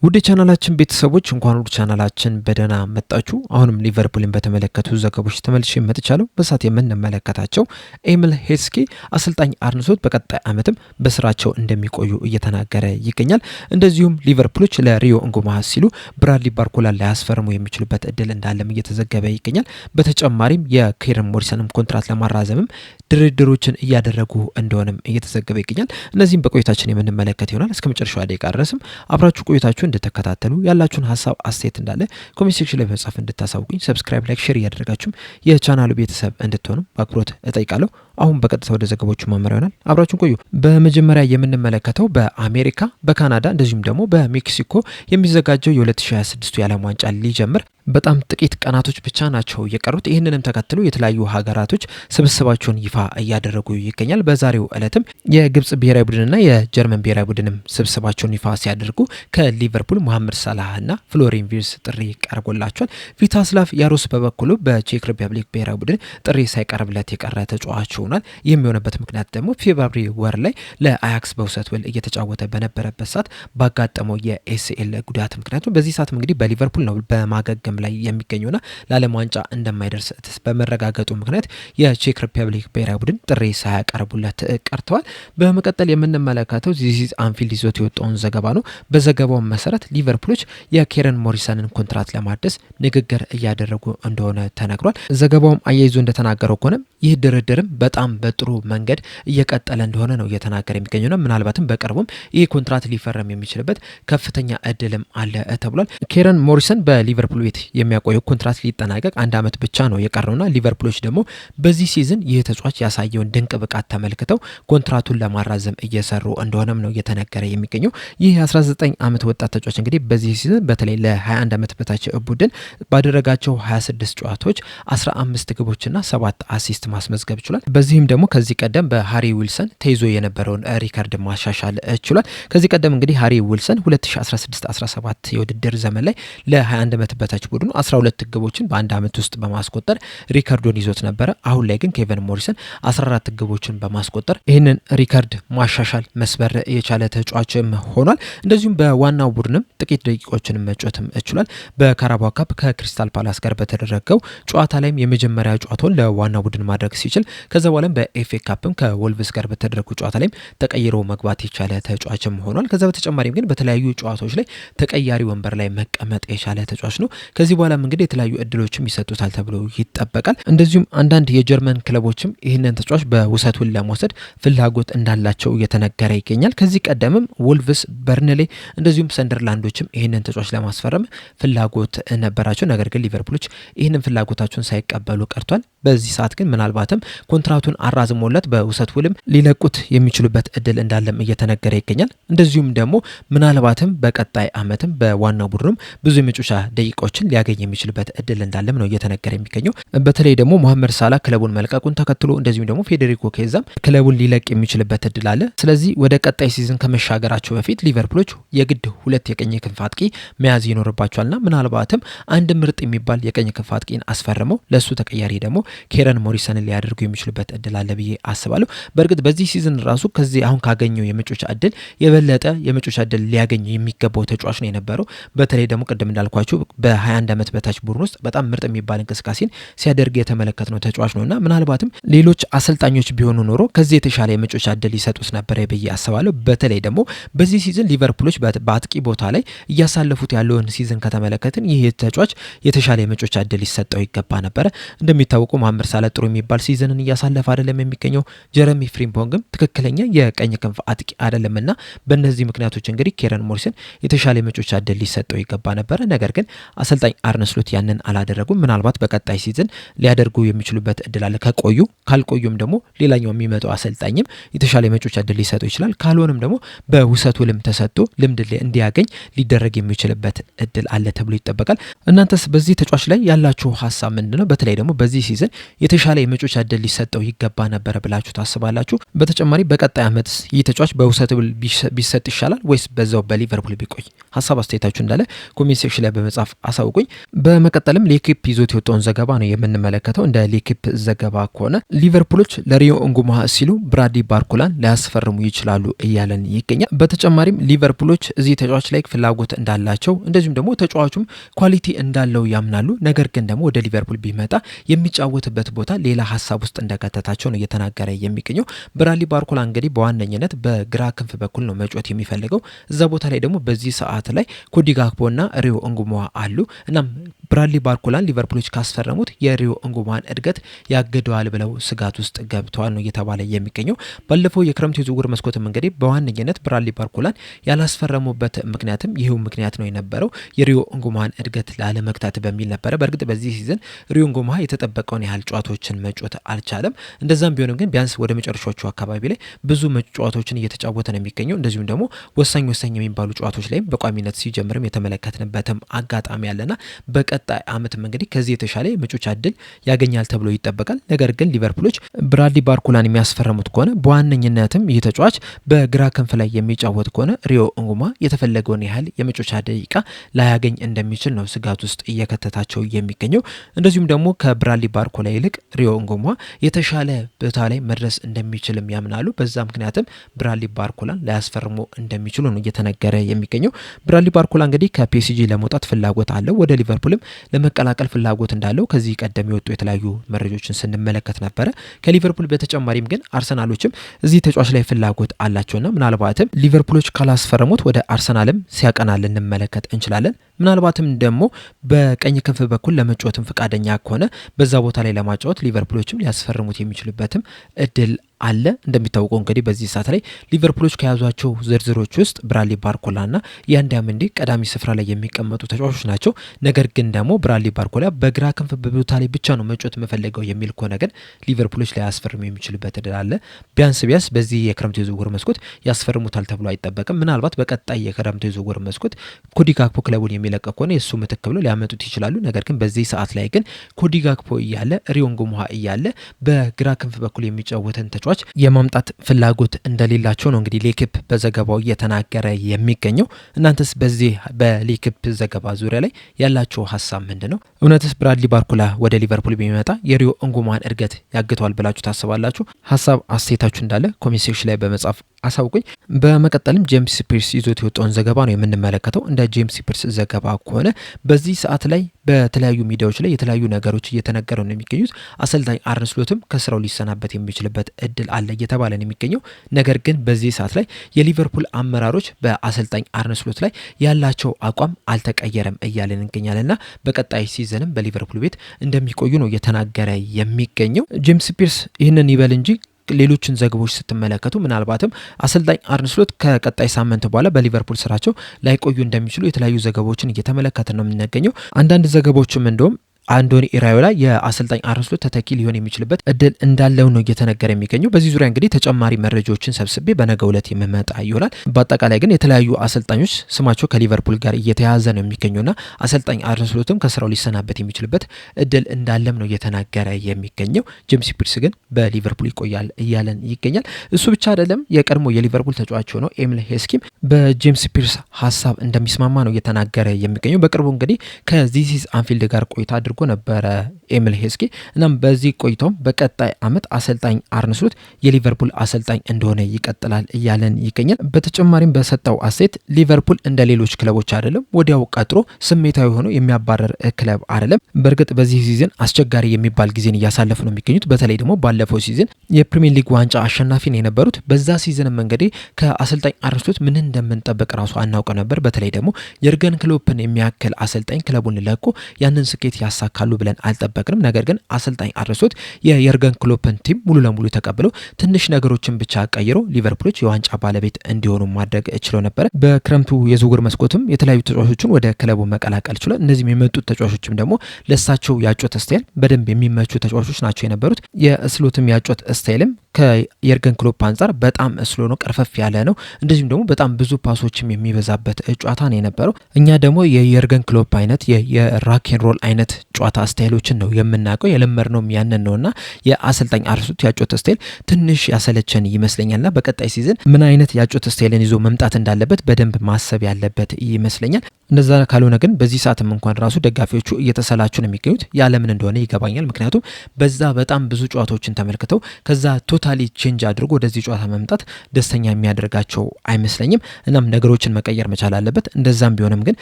ውድ ቻናላችን ቤተሰቦች እንኳን ወደ ቻናላችን በደህና መጣችሁ። አሁንም ሊቨርፑልን በተመለከቱ ዘገቦች ተመልሼ መጥቻለሁ። በሳት የምንመለከታቸው ኤሚል ሄስኬ አሰልጣኝ አርነ ስሎት በቀጣይ ዓመትም በስራቸው እንደሚቆዩ እየተናገረ ይገኛል። እንደዚሁም ሊቨርፑሎች ለሪዮ እንጉማሃስ ሲሉ ብራድሊ ባርኮላን ሊያስፈርሙ የሚችሉበት እድል እንዳለም እየተዘገበ ይገኛል። በተጨማሪም የኬረን ሞሪሰንም ኮንትራት ለማራዘምም ድርድሮችን እያደረጉ እንደሆነም እየተዘገበ ይገኛል። እነዚህም በቆይታችን የምንመለከት ይሆናል። እስከ መጨረሻው ደቂቃ ድረስም አብራችሁ ቆይታችሁ እንድትከታተሉ ያላችሁን ሀሳብ አስተያየት እንዳለ ኮሜንት ሴክሽን ላይ በመጻፍ እንድታሳውቁኝ፣ ሰብስክራይብ፣ ላይክ፣ ሼር እያደረጋችሁም የቻናሉ ቤተሰብ እንድትሆኑ በአክብሮት እጠይቃለሁ። አሁን በቀጥታ ወደ ዘገቦቹ ማመራ ይሆናል። አብራችሁን ቆዩ። በመጀመሪያ የምንመለከተው በአሜሪካ፣ በካናዳ እንደዚሁም ደግሞ በሜክሲኮ የሚዘጋጀው የ2026 የዓለም ዋንጫ ሊጀምር በጣም ጥቂት ቀናቶች ብቻ ናቸው የቀሩት። ይህንንም ተከትሎ የተለያዩ ሀገራቶች ስብስባቸውን ይፋ እያደረጉ ይገኛል። በዛሬው ዕለትም የግብጽ ብሔራዊ ቡድንና የጀርመን ብሔራዊ ቡድንም ስብስባቸውን ይፋ ሲያደርጉ ከሊቨርፑል መሐመድ ሳላህና ፍሎሪን ቪርትዝ ጥሪ ቀርቦላቸዋል። ቪታስላቭ ያሮስ በበኩሉ በቼክ ሪፐብሊክ ብሔራዊ ቡድን ጥሪ ሳይቀርብለት የቀረ ተጫዋች ሆኗል። ይህም የሆነበት ምክንያት ደግሞ ፌብሩዋሪ ወር ላይ ለአያክስ በውሰት ውል እየተጫወተ በነበረበት ሰዓት ባጋጠመው የኤሲኤል ጉዳት ምክንያቱ በዚህ ሰዓትም እንግዲህ በሊቨርፑል ነው በማገገም ላይ የሚገኙና ለዓለም ዋንጫ እንደማይደርስ በመረጋገጡ ምክንያት የቼክ ሪፐብሊክ ብሔራዊ ቡድን ጥሪ ሳያቀርቡለት ቀርተዋል። በመቀጠል የምንመለከተው ዚዝ አንፊልድ ይዞት የወጣውን ዘገባ ነው። በዘገባው መሰረት ሊቨርፑሎች የኬረን ሞሪሰንን ኮንትራት ለማደስ ንግግር እያደረጉ እንደሆነ ተነግሯል። ዘገባውም አያይዞ እንደተናገረው ከሆነ ይህ ድርድርም በጣም በጥሩ መንገድ እየቀጠለ እንደሆነ ነው እየተናገረ የሚገኘውና ምናልባትም በቅርቡም ይህ ኮንትራት ሊፈረም የሚችልበት ከፍተኛ እድልም አለ ተብሏል። ኬረን ሞሪሰን በሊቨርፑል ቤት የሚያቆየው ኮንትራት ሊጠናቀቅ 1 ዓመት ብቻ ነው የቀረውና ሊቨርፑሎች ደግሞ በዚህ ሲዝን ይህ ተጫዋች ያሳየውን ድንቅ ብቃት ተመልክተው ኮንትራቱን ለማራዘም እየሰሩ እንደሆነም ነው እየተነገረ የሚገኘው። ይህ 19 ዓመት ወጣት ተጫዋች እንግዲህ በዚህ ሲዝን በተለይ ለ21 ዓመት በታች ቡድን ባደረጋቸው 26 ጨዋታዎች 15 ግቦችና 7 አሲስት ማስመዝገብ ችሏል። በዚህም ደግሞ ከዚህ ቀደም በሃሪ ዊልሰን ተይዞ የነበረውን ሪካርድ ማሻሻል ችሏል። ከዚህ ቀደም እንግዲህ ሃሪ ዊልሰን 2016-17 የውድድር ዘመን ላይ ለ21 ዓመት በታች ቡድኑ 12 ግቦችን በአንድ ዓመት ውስጥ በማስቆጠር ሪካርዱን ይዞት ነበረ። አሁን ላይ ግን ኬቨን ሞሪሰን 14 ግቦችን በማስቆጠር ይህንን ሪካርድ ማሻሻል መስበር የቻለ ተጫዋችም ሆኗል። እንደዚሁም በዋናው ቡድንም ጥቂት ደቂቃዎችን መጫወትም ችሏል። በካራባኦ ካፕ ከክሪስታል ፓላስ ጋር በተደረገው ጨዋታ ላይም የመጀመሪያ ጨዋታውን ለዋናው ቡድን ማድረግ ሲችል ከዛ በኋላም በኤፍኤ ካፕም ከወልቭስ ጋር በተደረገው ጨዋታ ላይም ተቀይሮ መግባት የቻለ ተጫዋችም ሆኗል። ከዛ በተጨማሪም ግን በተለያዩ ጨዋታዎች ላይ ተቀያሪ ወንበር ላይ መቀመጥ የቻለ ተጫዋች ነው። ከዚህ በኋላም እንግዲህ የተለያዩ እድሎችም ይሰጡታል ተብሎ ይጠበቃል። እንደዚሁም አንዳንድ የጀርመን ክለቦችም ይህንን ተጫዋች በውሰት ውል ለመውሰድ ፍላጎት እንዳላቸው እየተነገረ ይገኛል። ከዚህ ቀደምም ወልቭስ፣ በርንሌ እንደዚሁም ሰንደርላንዶችም ይህንን ተጫዋች ለማስፈረም ፍላጎት ነበራቸው። ነገር ግን ሊቨርፑሎች ይህንን ፍላጎታቸውን ሳይቀበሉ ቀርቷል። በዚህ ሰዓት ግን ምናልባትም ኮንትራቱን አራዝሞለት በውሰት ውልም ሊለቁት የሚችሉበት እድል እንዳለም እየተነገረ ይገኛል። እንደዚሁም ደግሞ ምናልባትም በቀጣይ ዓመትም በዋናው ቡድኑም ብዙ የመጫወቻ ደቂቃዎችን ሊያገኝ የሚችልበት እድል እንዳለም ነው እየተነገረ የሚገኘው። በተለይ ደግሞ መሐመድ ሳላ ክለቡን መልቀቁን ተከትሎ እንደዚሁም ደግሞ ፌዴሪኮ ኬዛም ክለቡን ሊለቅ የሚችልበት እድል አለ። ስለዚህ ወደ ቀጣይ ሲዝን ከመሻገራቸው በፊት ሊቨርፑሎች የግድ 2 የቀኝ ክንፍ አጥቂ መያዝ ይኖርባቸዋልና ምናልባትም አንድ ምርጥ የሚባል የቀኝ ክንፍ አጥቂን አስፈርመው ለሱ ተቀያሪ ደግሞ ኬረን ሞሪሰንን ሊያደርጉ የሚችሉበት እድል አለ ብዬ አስባለሁ። በእርግጥ በዚህ ሲዝን ራሱ ከዚህ አሁን ካገኘው የመጫወቻ እድል የበለጠ የመጫወቻ እድል ሊያገኝ የሚገባው ተጫዋች ነው የነበረው። በተለይ ደግሞ ቅድም እንዳልኳችሁ በ21 ዓመት በታች ቡድን ውስጥ በጣም ምርጥ የሚባል እንቅስቃሴን ሲያደርግ የተመለከትነው ተጫዋች ነውና ምናልባትም ሌሎች አሰልጣኞች ቢሆኑ ኖሮ ከዚህ የተሻለ የመጫወቻ እድል ይሰጡት ነበር ብዬ አስባለሁ። በተለይ ደግሞ በዚህ ሲዝን ሊቨርፑሎች በአጥቂ ቦታ ላይ እያሳለፉት ያለውን ሲዝን ከተመለከትን ይህ ተጫዋች የተሻለ የመጫወቻ እድል ሊሰጠው ይገባ ነበረ። እንደሚታወቀው መሐመድ ሳላ ጥሩ የሚባል ሲዝንን እያሳለፈ አይደለም የሚገኘው። ጀረሚ ፍሪምፖንግም ትክክለኛ የቀኝ ክንፍ አጥቂ አይደለምና በእነዚህ ምክንያቶች እንግዲህ ኬረን ሞሪሰን የተሻለ የመጫወቻ እድል ሊሰጠው ይገባ ነበረ። ነገር ግን አሰልጣኝ አርነ ስሎት ያንን አላደረጉም። ምናልባት በቀጣይ ሲዝን ሊያደርጉ የሚችሉበት እድል አለ ከቆዩ። ካልቆዩም ደግሞ ሌላኛው የሚመጣው አሰልጣኝም የተሻለ የመጫወቻ እድል ሊሰጠው ይችላል። ካልሆነም ደግሞ በውሰት ውልም ተሰጥቶ ልምድ እንዲያገኝ ሊደረግ የሚችልበት እድል አለ ተብሎ ይጠበቃል። እናንተስ በዚህ ተጫዋች ላይ ያላችሁ ሀሳብ ምንድነው? በተለይ ደግሞ በዚህ ሲዝን የተሻለ የመጫወቻ እድል ሊሰጠው ይገባ ነበር ብላችሁ ታስባላችሁ? በተጨማሪ በቀጣይ ዓመት ይህ ተጫዋች በውሰት ውል ቢሰጥ ይሻላል ወይስ በዛው በሊቨርፑል ቢቆይ? ሀሳብ አስተያየታችሁ እንዳለ ኮሜንት ሴክሽን ላይ በመጻፍ አሳውቁኝ። አሳወቁኝ። በመቀጠልም ሌኪፕ ይዞት የወጣውን ዘገባ ነው የምንመለከተው። እንደ ሌኪፕ ዘገባ ከሆነ ሊቨርፑሎች ለሪዮ እንጉማ ሲሉ ብራድሊ ባርኮላን ሊያስፈርሙ ይችላሉ እያለን ይገኛል። በተጨማሪም ሊቨርፑሎች እዚህ ተጫዋች ላይ ፍላጎት እንዳላቸው እንደዚሁም ደግሞ ተጫዋቹም ኳሊቲ እንዳለው ያምናሉ። ነገር ግን ደግሞ ወደ ሊቨርፑል ቢመጣ የሚጫወትበት ቦታ ሌላ ሀሳብ ውስጥ እንደከተታቸው ነው እየተናገረ የሚገኘው። ብራድሊ ባርኮላ እንግዲህ በዋነኝነት በግራ ክንፍ በኩል ነው መጫወት የሚፈልገው። እዛ ቦታ ላይ ደግሞ በዚህ ሰዓት ላይ ኮዲ ጋክፖና ሪዮ እንጉማ አሉ። እናም ብራድሊ ባርኮላን ሊቨርፑሎች ካስፈረሙት የሪዮ እንጉማን እድገት ያገደዋል ብለው ስጋት ውስጥ ገብተዋል ነው እየተባለ የሚገኘው። ባለፈው የክረምቱ የዝውውር መስኮትም እንግዲህ በዋነኝነት ብራድሊ ባርኮላን ያላስፈረሙበት ምክንያትም ይሄው ምክንያት ነው የነበረው የሪዮ እንጉማን እድገት ላለመግታት በሚል ነበረ። በእርግጥ በዚህ ሲዝን ሪዮ እንጉማ የተጠበቀውን ያህል ጨዋታዎችን መጫወት አልቻለም። እንደዛም ቢሆንም ግን ቢያንስ ወደ መጨረሻዎቹ አካባቢ ላይ ብዙ ጨዋታዎችን እየተጫወተ ነው የሚገኘው። እንደዚሁም ደግሞ ወሳኝ የሚባሉ ጨዋታዎች ላይም በቋሚነት ሲጀምርም የተመለከትንበትም አጋጣሚ ያለና በቀጣይ አመትም እንግዲህ ከዚህ የተሻለ የመጫወቻ እድል ያገኛል ተብሎ ይጠበቃል። ነገር ግን ሊቨርፑሎች ብራድሊ ባርኮላን የሚያስፈርሙት ከሆነ በዋነኝነትም ይህ ተጫዋች በግራ ክንፍ ላይ የሚጫወት ከሆነ ሪዮ እንጉማ የተፈለገውን ያህል የመጫወቻ ደቂቃ ላያገኝ እንደሚችል ነው ስጋት ውስጥ እየከተታቸው የሚገኘው። እንደዚሁም ደግሞ ከብራድሊ ባርኮላ ይልቅ ሪዮ እንጉማ የተሻለ ቦታ ላይ መድረስ እንደሚችልም ያምናሉ። በዛ ምክንያትም ብራድሊ ባርኮላን ላያስፈርሙ እንደሚችሉ ነው እየተነገረ የሚገኘው። ብራድሊ ባርኮላ እንግዲህ ከፒኤስጂ ለመውጣት ፍላጎት አለው፣ ወደ ሊቨርፑልም ለመቀላቀል ፍላጎት እንዳለው ከዚህ ቀደም የወጡ የተለያዩ መረጃዎችን ስንመለከት ነበረ። ከሊቨርፑል በተጨማሪም ግን አርሰናሎችም እዚህ ተጫዋች ላይ ፍላጎት አላቸውና ምናልባትም ሊቨርፑሎች ካላስፈረሙት ወደ አርሰናልም ሲያቀና ልንመለከት እንችላለን። ምናልባትም ደግሞ በቀኝ ክንፍ በኩል ለመጫወትም ፈቃደኛ ከሆነ በዛ ቦታ ላይ ለማጫወት ሊቨርፑሎችም ሊያስፈርሙት የሚችሉበትም እድል አለ። እንደሚታወቀው እንግዲህ በዚህ ሰዓት ላይ ሊቨርፑሎች ከያዟቸው ዝርዝሮች ውስጥ ብራድሊ ባርኮላና ያን ዳያመንዲ ቀዳሚ ስፍራ ላይ የሚቀመጡ ተጫዋቾች ናቸው። ነገር ግን ደግሞ ብራድሊ ባርኮላ በግራ ክንፍ ቦታ ላይ ብቻ ነው መጫወት መፈለገው የሚል ከሆነ ግን ሊቨርፑሎች ላይ ያስፈርሙ የሚችሉበት እድል አለ። ቢያንስ በዚህ የክረምቱ የዝውውር መስኮት ያስፈርሙታል ተብሎ አይጠበቅም። ምናልባት በቀጣይ የክረምቱ የዝውውር መስኮት ኮዲ ጋክፖ ክለቡን የሚለቅ ከሆነ የሱ ምትክ ብሎ ሊያመጡት ይችላሉ። ነገር ግን በዚህ ሰዓት ላይ ግን ኮዲ ጋክፖ እያለ ሪዮ እንጉማ እያለ በግራ ክንፍ በኩል የሚጫወተን ተጫዋች የማምጣት ፍላጎት እንደሌላቸው ነው እንግዲህ ሌኪፕ በዘገባው እየተናገረ የሚገኘው። እናንተስ በዚህ በሌኪፕ ዘገባ ዙሪያ ላይ ያላችሁ ሀሳብ ምንድነው? እውነትስ ብራድሊ ባርኮላ ወደ ሊቨርፑል ቢመጣ የሪዮ እንጉማን እድገት ያግተዋል ብላችሁ ታስባላችሁ? ሀሳብ አስተያየታችሁ እንዳለ ኮሜንት ሴክሽን ላይ በመጻፍ አሳውቁኝ። በመቀጠልም ጄምስ ፒርስ ይዞት የወጣውን ዘገባ ነው የምንመለከተው። እንደ ጄምስ ፒርስ ዘገባ ከሆነ በዚህ ሰዓት ላይ በተለያዩ ሚዲያዎች ላይ የተለያዩ ነገሮች እየተነገሩ ነው የሚገኙት። አሰልጣኝ አርነ ስሎትም ከስራው ሊሰናበት የሚችልበት እድል አለ እየተባለ ነው የሚገኘው። ነገር ግን በዚህ ሰዓት ላይ የሊቨርፑል አመራሮች በአሰልጣኝ አርነ ስሎት ላይ ያላቸው አቋም አልተቀየረም እያለን እንገኛለንና በቀጣይ ሲዝንም በሊቨርፑል ቤት እንደሚቆዩ ነው እየተናገረ የሚገኘው። ጄምስ ፒርስ ይህንን ይበል እንጂ ሌሎችን ዘገቦች ስትመለከቱ ምናልባትም አሰልጣኝ አርነ ስሎት ከቀጣይ ሳምንት በኋላ በሊቨርፑል ስራቸው ላይቆዩ እንደሚችሉ የተለያዩ ዘገቦችን እየተመለከተ ነው የምንገኘው። አንዳንድ ዘገቦችም እንደውም አንዶኒ ኢራዮላ የአሰልጣኝ አርነ ስሎት ተተኪ ሊሆን የሚችልበት እድል እንዳለው ነው እየተነገረ የሚገኘው። በዚህ ዙሪያ እንግዲህ ተጨማሪ መረጃዎችን ሰብስቤ በነገው ዕለት የምመጣ ይሆናል። በአጠቃላይ ግን የተለያዩ አሰልጣኞች ስማቸው ከሊቨርፑል ጋር እየተያያዘ ነው የሚገኘውና አሰልጣኝ አርነ ስሎትም ከስራው ሊሰናበት የሚችልበት እድል እንዳለም ነው እየተናገረ የሚገኘው። ጄምስ ፒርስ ግን በሊቨርፑል ይቆያል እያለን ይገኛል። እሱ ብቻ አይደለም፣ የቀድሞ የሊቨርፑል ተጫዋች ሆነው ኤሚል ሄስኪም በጄምስ ፒርስ ሀሳብ እንደሚስማማ ነው እየተናገረ የሚገኘው። በቅርቡ እንግዲህ ከዚስ አንፊልድ ጋር ቆይታ አድርጎ ነበረ ኤሚል ሄስኪ። እናም በዚህ ቆይታውም በቀጣይ አመት አሰልጣኝ አርነ ስሎት የሊቨርፑል አሰልጣኝ እንደሆነ ይቀጥላል እያለን ይገኛል። በተጨማሪም በሰጠው አስተያየት ሊቨርፑል እንደ ሌሎች ክለቦች አይደለም፣ ወዲያው ቀጥሮ ስሜታዊ ሆኖ የሚያባረር ክለብ አይደለም። በእርግጥ በዚህ ሲዝን አስቸጋሪ የሚባል ጊዜን እያሳለፉ ነው የሚገኙት። በተለይ ደግሞ ባለፈው ሲዝን የፕሪሚየር ሊግ ዋንጫ አሸናፊ ነው የነበሩት። በዛ ሲዝንም እንግዲህ ከአሰልጣኝ አርነ ስሎት ምን እንደምንጠብቅ ራሱ አናውቅ ነበር። በተለይ ደግሞ የርገን ክሎፕን የሚያክል አሰልጣኝ ክለቡን ለቆ ያንን ስኬት ያሳካሉ ብለን አልጠበቅንም። ነገር ግን አሰልጣኝ አርነ ስሎት የየርገን ክሎፕን ቲም ሙሉ ለሙሉ ተቀብለው ትንሽ ነገሮችን ብቻ ቀይሮ ሊቨርፑሎች የዋንጫ ባለቤት እንዲሆኑ ማድረግ ችለው ነበር። በክረምቱ የዝውውር መስኮትም የተለያዩ ተጫዋቾችን ወደ ክለቡ መቀላቀል ችሏል። እነዚህም የመጡት ተጫዋቾችም ደግሞ ለሳቸው ያጮት ስታይል በደንብ የሚመቹ ተጫዋቾች ናቸው የነበሩት። የስሎትም ያጮት ስታይልም ከየርገን ክሎፕ አንጻር በጣም ስሎ ነው፣ ቀርፈፍ ያለ ነው። እንደዚሁም ደግሞ በጣም ብዙ ፓሶችም የሚበዛበት ጨዋታ ነው የነበረው። እኛ ደግሞ የየርገን ክሎፕ አይነት የራኬን ሮል አይነት ጨዋታ ስታይሎችን ነው የምናውቀው የለመድነውም ያንን ነውና የአሰልጣኝ አርነ ስሎት ያጮት ስታይል ትንሽ ያሰለቸን ይመስለኛልና በቀጣይ ሲዝን ምን አይነት ያጮት ስታይልን ይዞ መምጣት እንዳለበት በደንብ ማሰብ ያለበት ይመስለኛል። እንደዛ ካልሆነ ግን በዚህ ሰዓትም እንኳን ራሱ ደጋፊዎቹ እየተሰላቹ ነው የሚገኙት። ያለምን እንደሆነ ይገባኛል። ምክንያቱም በዛ በጣም ብዙ ጨዋታዎችን ተመልክተው ከዛ ቶታሊ ቼንጅ አድርጎ ወደዚህ ጨዋታ መምጣት ደስተኛ የሚያደርጋቸው አይመስለኝም። እናም ነገሮችን መቀየር መቻል አለበት። እንደዛም ቢሆንም ግን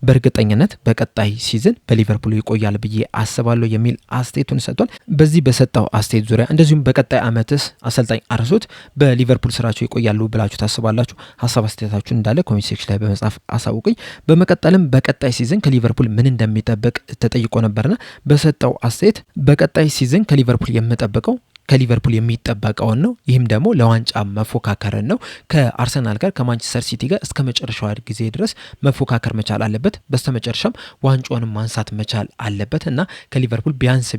በእርግጠኝነት በቀጣይ ሲዝን በሊቨርፑል ይቆያል ብዬ አስባለሁ የሚል አስተያየቱን ሰጥቷል። በዚህ በሰጠው አስተያየት ዙሪያ እንደዚሁም በቀጣይ አመትስ አሰልጣኝ አርነ ስሎት በሊቨርፑል ስራቸው ይቆያሉ ብላችሁ ታስባላችሁ? ሀሳብ አስተያየታችሁን እንዳለ ኮሜንት ሴክሽን ላይ በመጻፍ አሳውቁኝ። በመቀጠልም በቀጣይ ሲዝን ከሊቨርፑል ምን እንደሚጠበቅ ተጠይቆ ነበርና በሰጠው አስተያየት በቀጣይ ሲዝን ከሊቨርፑል የምጠብቀው ከሊቨርፑል የሚጠበቀውን ነው። ይህም ደግሞ ለዋንጫ መፎካከርን ነው። ከአርሰናል ጋር ከማንቸስተር ሲቲ ጋር እስከ መጨረሻው ጊዜ ድረስ መፎካከር መቻል አለበት። በስተመጨረሻም ዋንጫውንም ማንሳት መቻል አለበት እና ከሊቨርፑል ቢያንስ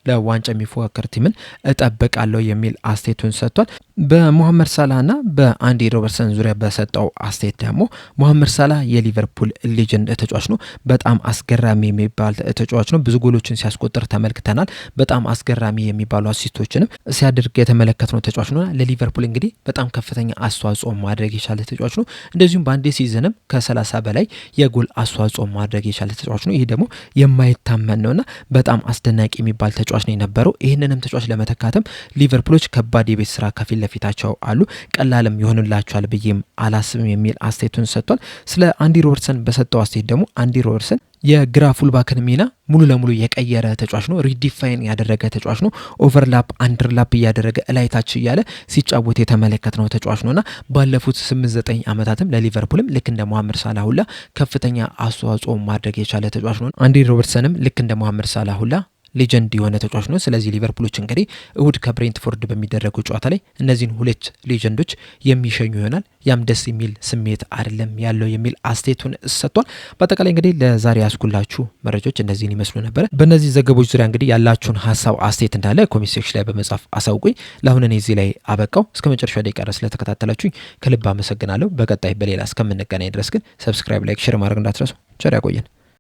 ለዋንጫ የሚፎካከር ቲምን እጠብቃለሁ የሚል አስተያየቱን ሰጥቷል። በሞሐመድ ሳላህና በአንዲ ሮበርትሰን ዙሪያ በሰጠው አስተያየት ደግሞ ሞሐመድ ሳላህ የሊቨርፑል ሌጀንድ ተጫዋች ነው። በጣም አስገራሚ የሚባል ተጫዋች ነው። ብዙ ጎሎችን ሲያስቆጥር ተመልክተናል። በጣም አስገራሚ የሚባሉ አሲስቶችንም ሲያደርግ የተመለከትነው ተጫዋች ነው። ለሊቨርፑል እንግዲህ በጣም ከፍተኛ አስተዋጽኦ ማድረግ የቻለ ተጫዋች ነው። እንደዚሁም በአንድ ሲዝንም ከ30 በላይ የጎል አስተዋጽኦ ማድረግ የቻለ ተጫዋች ነው። ይህ ደግሞ የማይታመን ነውና በጣም አስደናቂ የሚባል ተጫዋች ነው የነበረው። ይህንንም ተጫዋች ለመተካተም ሊቨርፑሎች ከባድ የቤት ስራ ከፊት ለፊታቸው አሉ። ቀላልም ይሆንላቸዋል ብዬም አላስብም የሚል አስተያየቱን ሰጥቷል። ስለ አንዲ ሮበርትሰን በሰጠው አስተያየት ደግሞ አንዲ ሮበርትሰን የግራ ፉልባክን ሚና ሙሉ ለሙሉ የቀየረ ተጫዋች ነው። ሪዲፋይን ያደረገ ተጫዋች ነው። ኦቨርላፕ አንደርላፕ እያደረገ እላይታች እያለ ሲጫወት የተመለከትነው ተጫዋች ነውና ባለፉት 8-9 ዓመታትም ለሊቨርፑልም ልክ እንደ ሞሐመድ ሳላህ ሁላ ከፍተኛ አስተዋጽኦ ማድረግ የቻለ ተጫዋች ነው። አንዲ ሮበርትሰንም ልክ እንደ ሞሐመድ ሳላህ ሁላ ሌጀንድ የሆነ ተጫዋች ነው። ስለዚህ ሊቨርፑሎች እንግዲህ እሁድ ከብሬንትፎርድ በሚደረጉ ጨዋታ ላይ እነዚህን ሁለት ሌጀንዶች የሚሸኙ ይሆናል። ያም ደስ የሚል ስሜት አይደለም ያለው የሚል አስተያየቱን ሰጥቷል። በአጠቃላይ እንግዲህ ለዛሬ ያስኩላችሁ መረጃዎች እነዚህን ይመስሉ ነበር። በእነዚህ ዘገቦች ዙሪያ እንግዲህ ያላችሁን ሀሳብ አስተያየት እንዳለ ኮሜንት ሴክሽን ላይ በመጻፍ አሳውቁኝ። ለአሁን እኔ እዚህ ላይ አበቃው። እስከ መጨረሻ ደቂቃ ድረስ ስለተከታተላችሁኝ ከልብ አመሰግናለሁ። በቀጣይ በሌላ እስከምንገናኝ ድረስ ግን ሰብስክራይብ፣ ላይክ፣ ሼር ማድረግ እንዳትረሱ። ቸር ያቆየን።